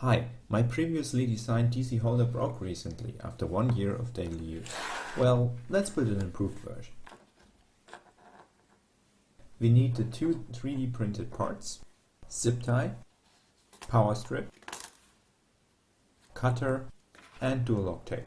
Hi, my previously designed DC holder broke recently after 1 year of daily use. Well, let's build an improved version. We need the two 3D printed parts, zip tie, power strip, cutter and dual lock tape.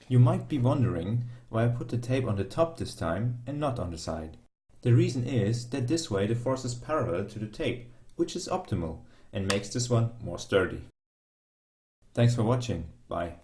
You might be wondering why I put the tape on the top this time and not on the side. The reason is that this way the force is parallel to the tape, which is optimal and makes this one more sturdy. Thanks for watching. Bye.